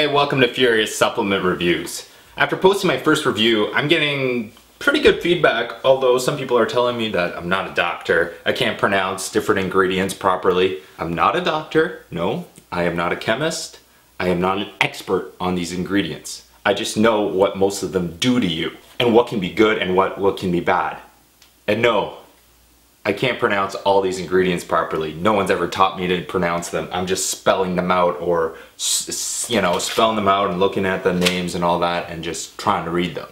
Hey, welcome to Furious Supplement Reviews. After posting my first review, I'm getting pretty good feedback, although some people are telling me that I'm not a doctor. I can't pronounce different ingredients properly. I'm not a doctor, no. I am not a chemist. I am not an expert on these ingredients. I just know what most of them do to you, and what can be good and what can be bad. And no, I can't pronounce all these ingredients properly. No one's ever taught me to pronounce them. I'm just spelling them out, or spelling them out and looking at the names and all that and just trying to read them.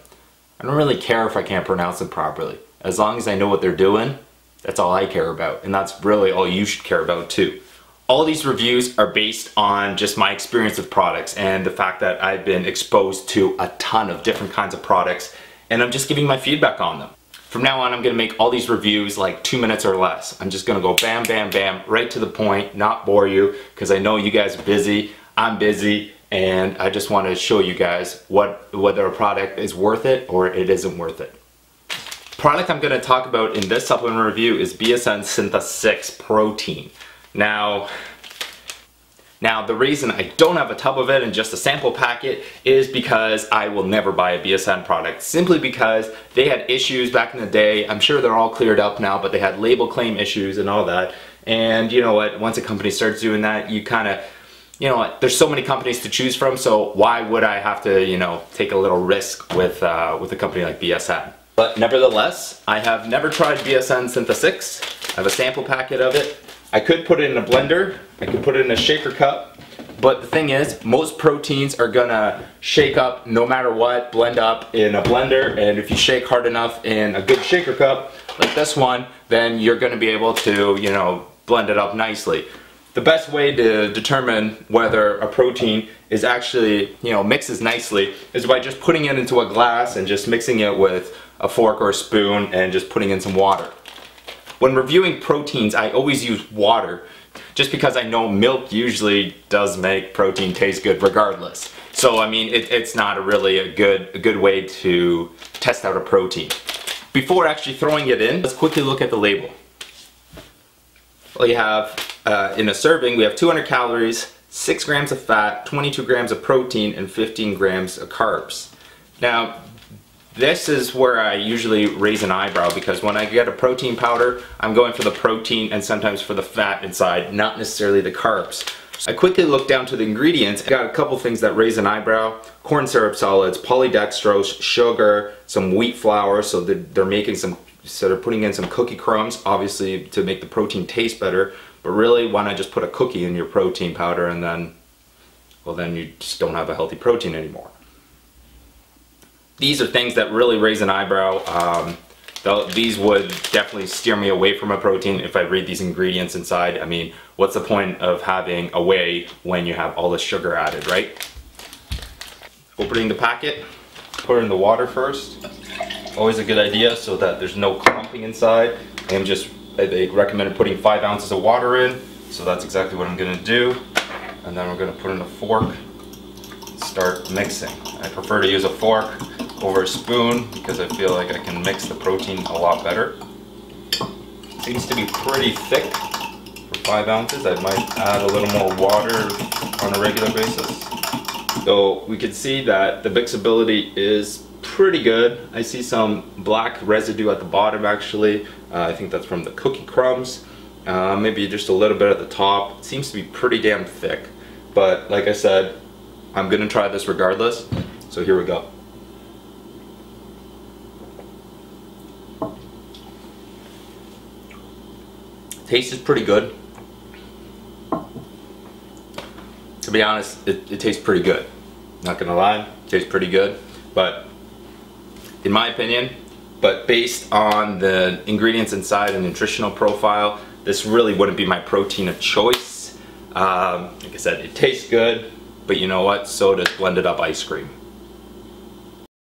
I don't really care if I can't pronounce them properly. As long as I know what they're doing, that's all I care about. And that's really all you should care about too. All these reviews are based on just my experience with products and the fact that I've been exposed to a ton of different kinds of products, and I'm just giving my feedback on them. From now on, I'm gonna make all these reviews like 2 minutes or less. I'm just gonna go bam, bam, bam, right to the point, not bore you, because I know you guys are busy, I'm busy, and I just want to show you guys whether a product is worth it or it isn't worth it. The product I'm gonna talk about in this supplement review is BSN Syntha-6 protein. Now, the reason I don't have a tub of it and just a sample packet is because I will never buy a BSN product, simply because they had issues back in the day. I'm sure they're all cleared up now, but they had label claim issues and all that. And you know what, once a company starts doing that, you kind of, you know what, there's so many companies to choose from, so why would I have to, take a little risk with a company like BSN? But nevertheless, I have never tried BSN Syntha-6. I have a sample packet of it. I could put it in a blender, I could put it in a shaker cup, but the thing is, most proteins are gonna shake up no matter what, blend up in a blender, and if you shake hard enough in a good shaker cup, like this one, then you're gonna be able to, blend it up nicely. The best way to determine whether a protein is actually, mixes nicely is by just putting it into a glass and just mixing it with a fork or a spoon and just putting in some water. When reviewing proteins, I always use water, just because I know milk usually does make protein taste good regardless. So I mean, it's not really a good way to test out a protein. Before actually throwing it in, let's quickly look at the label. Well, you have, in a serving, we have 200 calories, 6 grams of fat, 22 grams of protein, and 15 grams of carbs. Now, this is where I usually raise an eyebrow, because when I get a protein powder, I'm going for the protein and sometimes for the fat inside, not necessarily the carbs. I quickly look down to the ingredients. I got a couple things that raise an eyebrow. Corn syrup solids, polydextrose, sugar, some wheat flour, so they're putting in some cookie crumbs, obviously to make the protein taste better, but really, why not just put a cookie in your protein powder and then you just don't have a healthy protein anymore. These are things that really raise an eyebrow. These would definitely steer me away from a protein if I read these ingredients inside. I mean, what's the point of having a whey when you have all the sugar added, right? Opening the packet, put it in the water first. Always a good idea so that there's no clumping inside. They recommended putting 5 ounces of water in, so that's exactly what I'm gonna do. And then we're gonna put in a fork and start mixing. I prefer to use a fork over a spoon because I feel like I can mix the protein a lot better. Seems to be pretty thick for 5 ounces. I might add a little more water on a regular basis. So we can see that the mixability is pretty good. I see some black residue at the bottom actually. I think that's from the cookie crumbs. Maybe just a little bit at the top. It seems to be pretty damn thick. But like I said, I'm gonna try this regardless. So here we go. Taste is pretty good. To be honest, it tastes pretty good. Not gonna lie, it tastes pretty good. But in my opinion, but based on the ingredients inside and nutritional profile, this really wouldn't be my protein of choice. Like I said, it tastes good, but you know what? So does blended up ice cream.